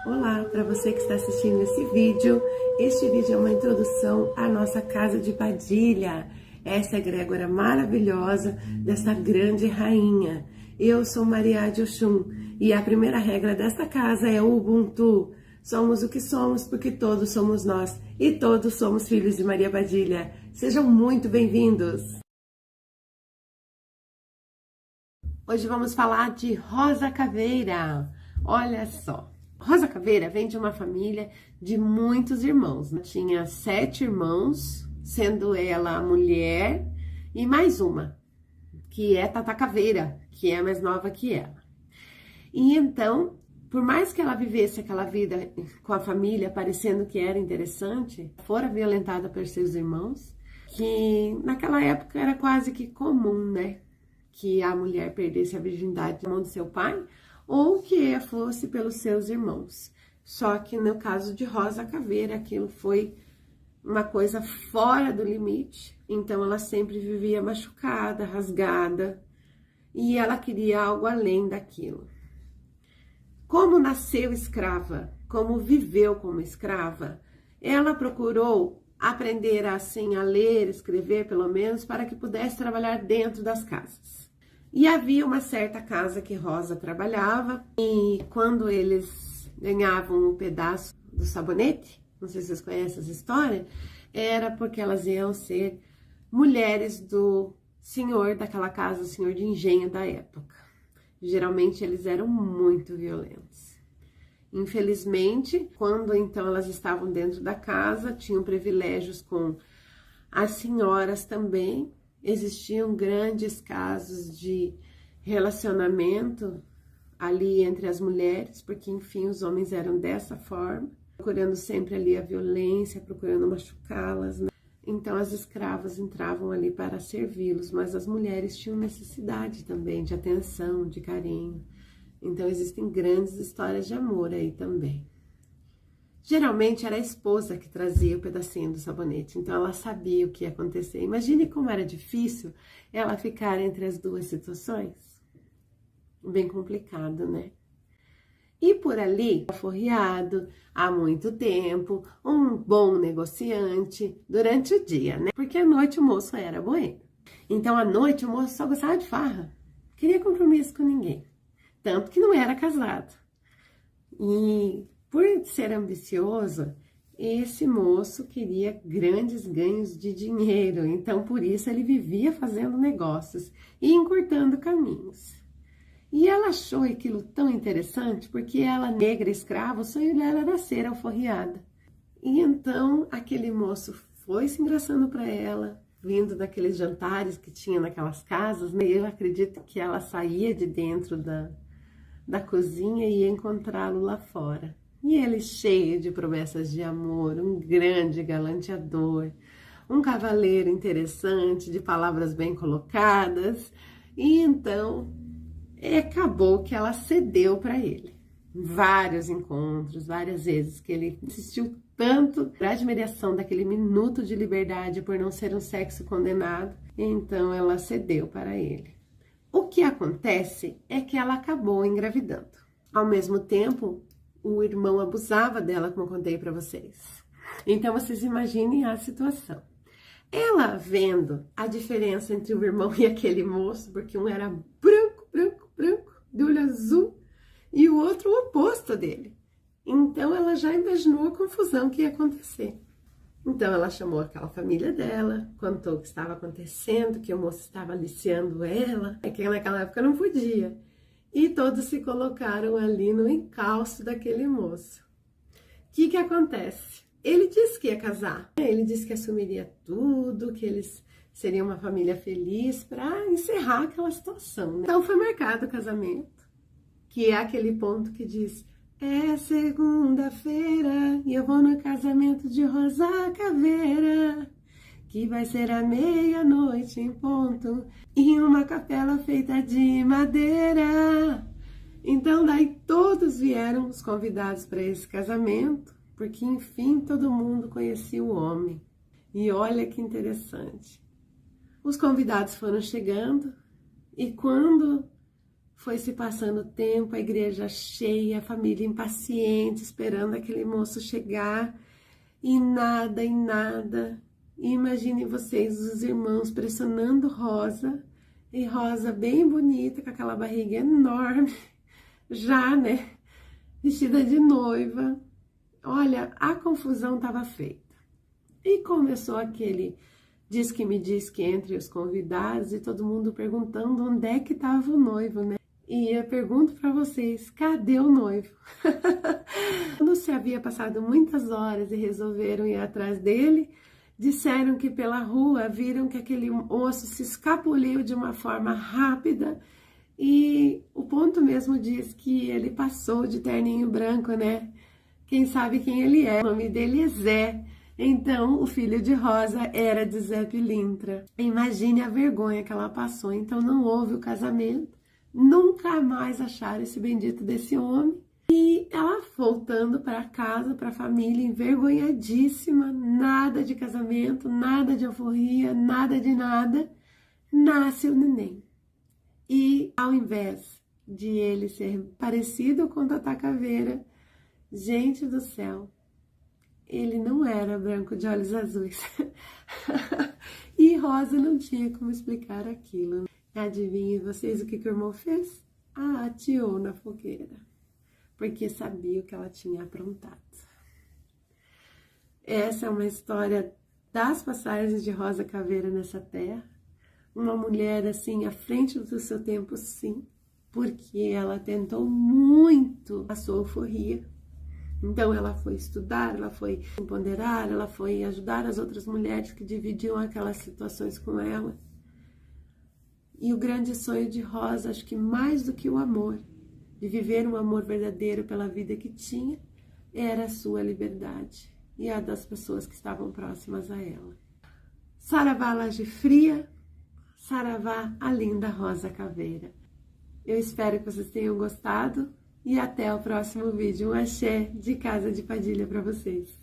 Olá, para você que está assistindo esse vídeo. Este vídeo é uma introdução à nossa casa de Padilha. Essa egrégora maravilhosa dessa grande rainha. Eu sou Maria de Oxum e a primeira regra desta casa é o Ubuntu. Somos o que somos porque todos somos nós e todos somos filhos de Maria Padilha. Sejam muito bem-vindos! Hoje vamos falar de Rosa Caveira. Olha só. Rosa Caveira vem de uma família de muitos irmãos. Tinha 7 irmãos, sendo ela a mulher, e mais uma, que é Tata Caveira, que é mais nova que ela. E então, por mais que ela vivesse aquela vida com a família, parecendo que era interessante, fora violentada por seus irmãos, que naquela época era quase que comum, né? Que a mulher perdesse a virgindade na mão do seu pai, ou que fosse pelos seus irmãos. Só que no caso de Rosa Caveira, aquilo foi uma coisa fora do limite. Então ela sempre vivia machucada, rasgada, e ela queria algo além daquilo. Como nasceu escrava, como viveu como escrava, ela procurou aprender assim a ler, escrever pelo menos, para que pudesse trabalhar dentro das casas. E havia uma certa casa que Rosa trabalhava, e quando eles ganhavam um pedaço do sabonete, não sei se vocês conhecem essa história, era porque elas iam ser mulheres do senhor daquela casa, o senhor de engenho da época. Geralmente eles eram muito violentos. Infelizmente, quando então elas estavam dentro da casa, tinham privilégios com as senhoras também. Existiam grandes casos de relacionamento ali entre as mulheres, porque enfim os homens eram dessa forma, procurando sempre ali a violência, procurando machucá-las, né? Então as escravas entravam ali para servi-los, mas as mulheres tinham necessidade também de atenção, de carinho. Então existem grandes histórias de amor aí também. Geralmente era a esposa que trazia o pedacinho do sabonete, então ela sabia o que ia acontecer. Imagine como era difícil ela ficar entre as duas situações. Bem complicado, né? E por ali, aforreado, há muito tempo, um bom negociante durante o dia, né? Porque à noite o moço era boêmio. Então à noite o moço só gostava de farra, queria compromisso com ninguém. Tanto que não era casado. E por ser ambicioso, esse moço queria grandes ganhos de dinheiro, então por isso ele vivia fazendo negócios e encurtando caminhos. E ela achou aquilo tão interessante, porque ela, negra escrava, o sonho dela era ser alforriada. E então aquele moço foi se engraçando para ela, vindo daqueles jantares que tinha naquelas casas, né? Eu acredito que ela saía de dentro da cozinha e ia encontrá-lo lá fora. E ele cheio de promessas de amor, um grande galanteador, um cavaleiro interessante, de palavras bem colocadas. E então, acabou que ela cedeu para ele. Vários encontros, várias vezes que ele insistiu tanto para admiração daquele minuto de liberdade por não ser um sexo condenado. Então ela cedeu para ele. O que acontece é que ela acabou engravidando. Ao mesmo tempo, o irmão abusava dela, como eu contei para vocês. Então, vocês imaginem a situação. Ela vendo a diferença entre o irmão e aquele moço, porque um era branco, branco, branco, de olho azul, e o outro o oposto dele. Então, ela já imaginou a confusão que ia acontecer. Então, ela chamou aquela família dela, contou o que estava acontecendo, que o moço estava aliciando ela, que naquela época não podia. E todos se colocaram ali no encalço daquele moço. O que acontece? Ele disse que ia casar, ele disse que assumiria tudo, que eles seriam uma família feliz para encerrar aquela situação, né? Então foi marcado o casamento, que é aquele ponto que diz: é segunda-feira e eu vou no casamento de Rosa Caveira, que vai ser à meia-noite em ponto, em uma capela feita de madeira. Então daí todos vieram os convidados para esse casamento, porque enfim todo mundo conhecia o homem. E olha que interessante. Os convidados foram chegando e quando Foi se passando o tempo, a igreja cheia, a família impaciente, esperando aquele moço chegar, e nada, e nada. E imaginem vocês, os irmãos pressionando Rosa, e Rosa bem bonita, com aquela barriga enorme, já, né, vestida de noiva. Olha, a confusão estava feita. E começou aquele diz que me diz que entre os convidados, e todo mundo perguntando onde é que estava o noivo, né? E eu pergunto para vocês, cadê o noivo? Quando se havia passado muitas horas e resolveram ir atrás dele, disseram que pela rua viram que aquele moço se escapuliu de uma forma rápida, e o ponto mesmo diz que ele passou de terninho branco, né? Quem sabe quem ele é? O nome dele é Zé. Então, o filho de Rosa era de Zé Pilintra. Imagine a vergonha que ela passou. Então, não houve o casamento. Nunca mais acharam esse bendito desse homem. E ela voltando para casa, para a família, envergonhadíssima. Nada de casamento, nada de alforria, nada de nada. Nasce o neném. E ao invés de ele ser parecido com Tata Caveira, gente do céu, ele não era branco de olhos azuis. E Rosa não tinha como explicar aquilo. Adivinhem vocês o que o irmão fez? Ateou na fogueira, porque sabia o que ela tinha aprontado. Essa é uma história das passagens de Rosa Caveira nessa terra. Uma mulher assim à frente do seu tempo, sim, porque ela tentou muito a sua alforria. Então ela foi estudar, ela foi ponderar, ela foi ajudar as outras mulheres que dividiam aquelas situações com ela. E o grande sonho de Rosa, acho que mais do que o amor, de viver um amor verdadeiro pela vida que tinha, era a sua liberdade e a das pessoas que estavam próximas a ela. Saravá Laje Fria, saravá a linda Rosa Caveira. Eu espero que vocês tenham gostado e até o próximo vídeo. Um axé de Casa de Padilha para vocês.